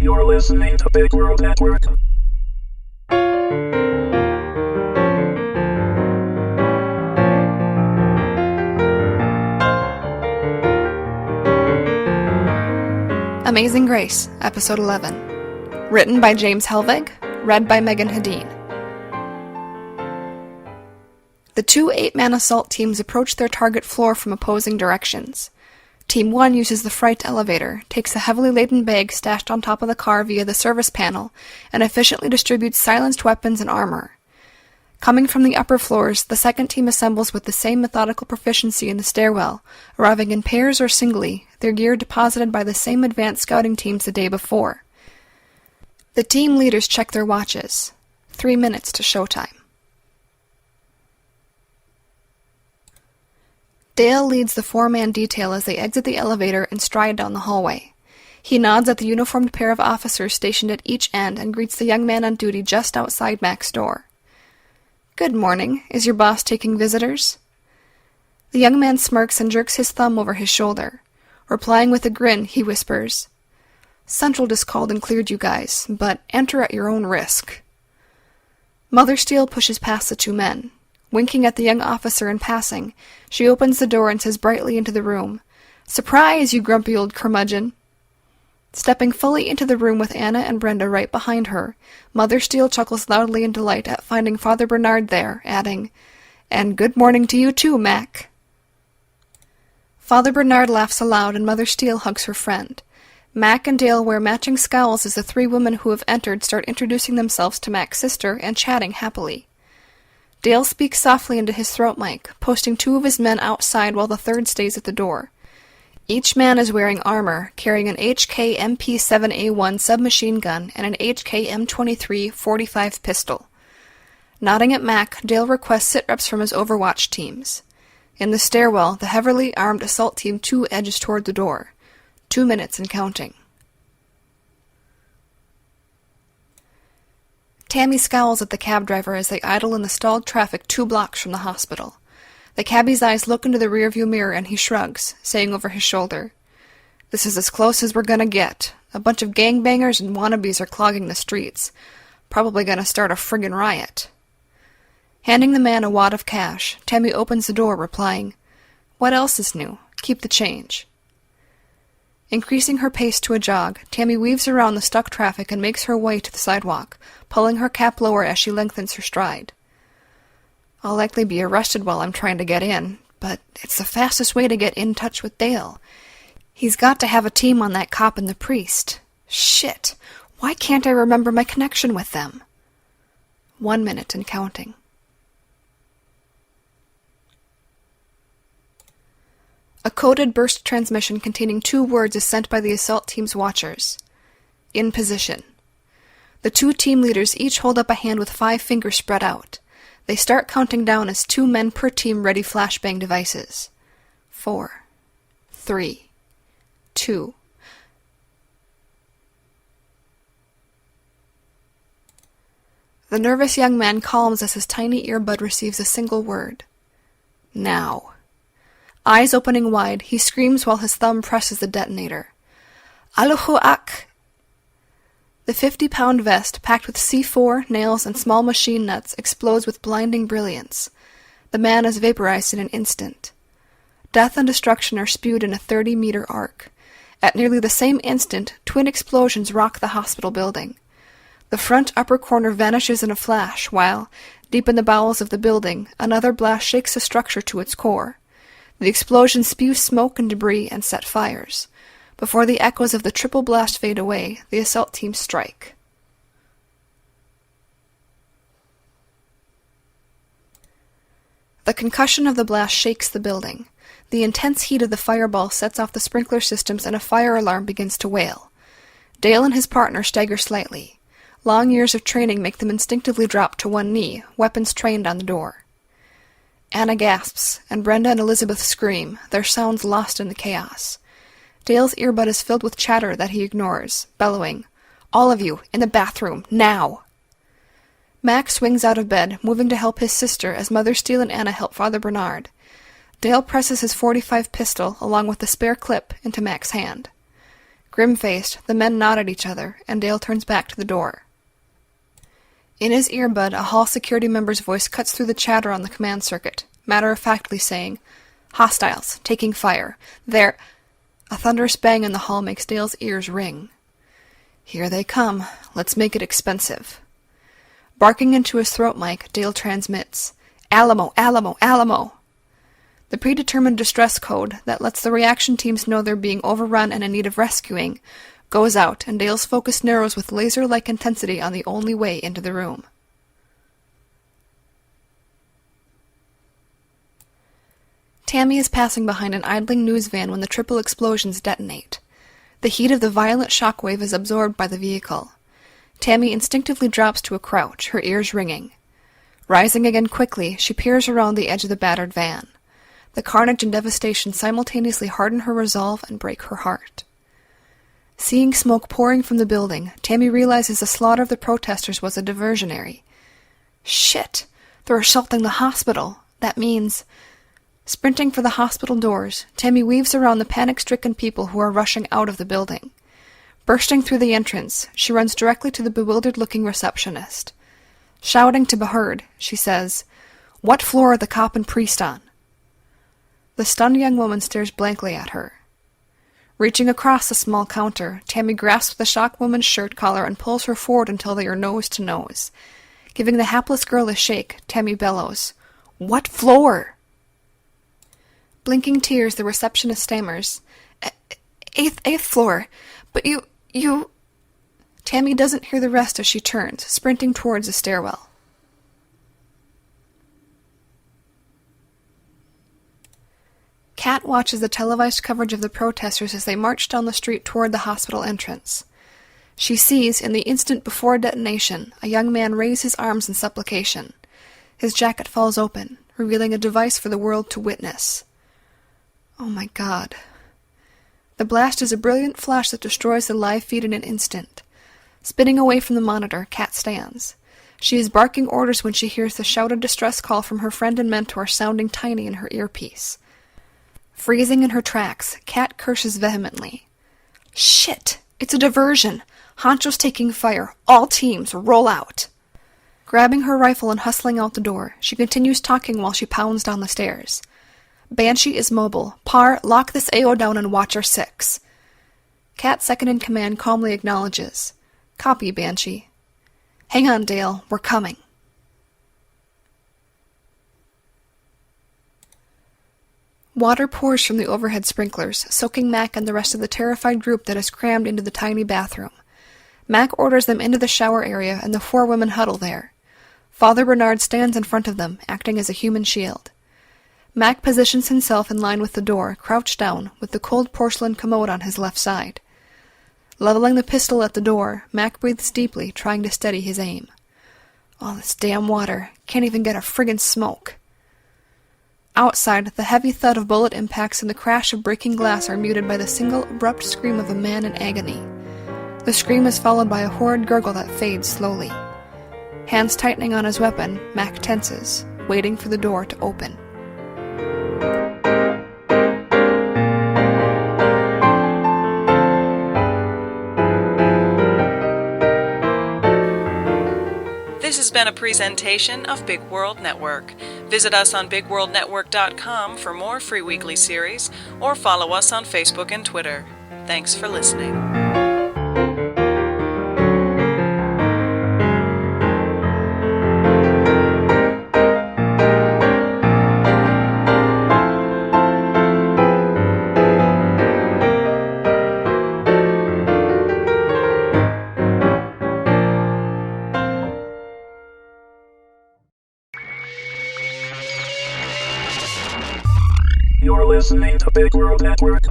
You're listening to Big World Network. Amazing Grace, Episode 11. Written by James Hellvig, read by Meagan Hedin. The two 8-man assault teams approach their target floor from opposing directions. Team 1 uses the freight elevator, takes a heavily laden bag stashed on top of the car via the service panel, and efficiently distributes silenced weapons and armor. Coming from the upper floors, the second team assembles with the same methodical proficiency in the stairwell, arriving in pairs or singly, their gear deposited by the same advanced scouting teams the day before. The team leaders check their watches. 3 minutes to showtime. Dale leads the 4-man detail as they exit the elevator and stride down the hallway. He nods at the uniformed pair of officers stationed at each end and greets the young man on duty just outside Mac's door. "Good morning. Is your boss taking visitors?" The young man smirks and jerks his thumb over his shoulder. Replying with a grin, he whispers, "Central just called and cleared you guys, but enter at your own risk." Mother Steele pushes past the two men. Winking at the young officer in passing, she opens the door and says brightly into the room, "Surprise, you grumpy old curmudgeon!" Stepping fully into the room with Anna and Brenda right behind her, Mother Steele chuckles loudly in delight at finding Father Bernard there, adding, "And good morning to you too, Mac." Father Bernard laughs aloud and Mother Steele hugs her friend. Mac and Dale wear matching scowls as the 3 women who have entered start introducing themselves to Mac's sister and chatting happily. Dale speaks softly into his throat mic, posting 2 of his men outside while the 3rd stays at the door. Each man is wearing armor, carrying an HK MP7A1 submachine gun and an HK M23 45 pistol. Nodding at Mac, Dale requests sit-reps from his Overwatch teams. In the stairwell, the heavily armed Assault Team 2 edges toward the door. 2 minutes and counting. Tammy scowls at the cab driver as they idle in the stalled traffic 2 blocks from the hospital. The cabbie's eyes look into the rearview mirror and he shrugs, saying over his shoulder, "This is as close as we're gonna get. A bunch of gangbangers and wannabes are clogging the streets. Probably gonna start a friggin' riot." Handing the man a wad of cash, Tammy opens the door, replying, "What else is new? Keep the change." Increasing her pace to a jog, Tammy weaves around the stuck traffic and makes her way to the sidewalk, pulling her cap lower as she lengthens her stride. "I'll likely be arrested while I'm trying to get in, but it's the fastest way to get in touch with Dale. He's got to have a team on that cop and the priest. Shit! Why can't I remember my connection with them?" 1 minute and counting. A coded burst transmission containing 2 words is sent by the assault team's watchers. "In position." The 2 team leaders each hold up a hand with 5 fingers spread out. They start counting down as 2 men per team ready flashbang devices. 4, 3, 2. The nervous young man calms as his tiny earbud receives a single word. "Now." Eyes opening wide, he screams while his thumb presses the detonator. "Allahu Ak!" The 50-pound vest, packed with C4, nails, and small machine nuts, explodes with blinding brilliance. The man is vaporized in an instant. Death and destruction are spewed in a 30-meter arc. At nearly the same instant, twin explosions rock the hospital building. The front upper corner vanishes in a flash, while, deep in the bowels of the building, another blast shakes the structure to its core. The explosion spews smoke and debris and set fires. Before the echoes of the triple blast fade away, the assault team strike. The concussion of the blast shakes the building. The intense heat of the fireball sets off the sprinkler systems and a fire alarm begins to wail. Dale and his partner stagger slightly. Long years of training make them instinctively drop to one knee, weapons trained on the door. Anna gasps, and Brenda and Elizabeth scream, their sounds lost in the chaos. Dale's earbud is filled with chatter that he ignores, bellowing, "All of you, in the bathroom, now!" Mac swings out of bed, moving to help his sister as Mother Steele and Anna help Father Bernard. Dale presses his .45 pistol, along with the spare clip, into Mac's hand. Grim-faced, the men nod at each other, and Dale turns back to the door. In his earbud, a hall security member's voice cuts through the chatter on the command circuit, matter-of-factly saying, "Hostiles, taking fire. They're—" A thunderous bang in the hall makes Dale's ears ring. "Here they come. Let's make it expensive." Barking into his throat mic, Dale transmits, "Alamo, Alamo, Alamo!" The predetermined distress code that lets the reaction teams know they're being overrun and in need of rescuing goes out, and Dale's focus narrows with laser-like intensity on the only way into the room. Tammy is passing behind an idling news van when the triple explosions detonate. The heat of the violent shockwave is absorbed by the vehicle. Tammy instinctively drops to a crouch, her ears ringing. Rising again quickly, she peers around the edge of the battered van. The carnage and devastation simultaneously harden her resolve and break her heart. Seeing smoke pouring from the building, Tammy realizes the slaughter of the protesters was a diversionary. Shit! They're assaulting the hospital. That means... Sprinting for the hospital doors, Tammy weaves around the panic-stricken people who are rushing out of the building. Bursting through the entrance, she runs directly to the bewildered-looking receptionist. Shouting to be heard, she says, "What floor are the cop and priest on?" The stunned young woman stares blankly at her. Reaching across the small counter, Tammy grasps the shocked woman's shirt collar and pulls her forward until they are nose to nose. Giving the hapless girl a shake, Tammy bellows, "What floor?" Blinking tears, the receptionist stammers, Eighth floor. But you... Tammy doesn't hear the rest as she turns, sprinting towards the stairwell. Kat watches the televised coverage of the protesters as they march down the street toward the hospital entrance. She sees, in the instant before detonation, a young man raise his arms in supplication. His jacket falls open, revealing a device for the world to witness. Oh my God. The blast is a brilliant flash that destroys the live feed in an instant. Spinning away from the monitor, Kat stands. She is barking orders when she hears the shouted distress call from her friend and mentor sounding tiny in her earpiece. Freezing in her tracks, Kat curses vehemently. "Shit! It's a diversion! Honcho's taking fire! All teams, roll out!" Grabbing her rifle and hustling out the door, she continues talking while she pounds down the stairs. "Banshee is mobile. Parr, lock this AO down and watch our 6. Kat, second in command, calmly acknowledges. "Copy, Banshee." "Hang on, Dale. We're coming." Water pours from the overhead sprinklers, soaking Mac and the rest of the terrified group that is crammed into the tiny bathroom. Mac orders them into the shower area, and the 4 women huddle there. Father Bernard stands in front of them, acting as a human shield. Mac positions himself in line with the door, crouched down, with the cold porcelain commode on his left side. Leveling the pistol at the door, Mac breathes deeply, trying to steady his aim. All this damn water. Can't even get a friggin' smoke. Outside, the heavy thud of bullet impacts and the crash of breaking glass are muted by the single, abrupt scream of a man in agony. The scream is followed by a horrid gurgle that fades slowly. Hands tightening on his weapon, Mac tenses, waiting for the door to open. This has been a presentation of Big World Network. Visit us on BigWorldNetwork.com for more free weekly series, or follow us on Facebook and Twitter. Thanks for listening. You're listening to Big World Network.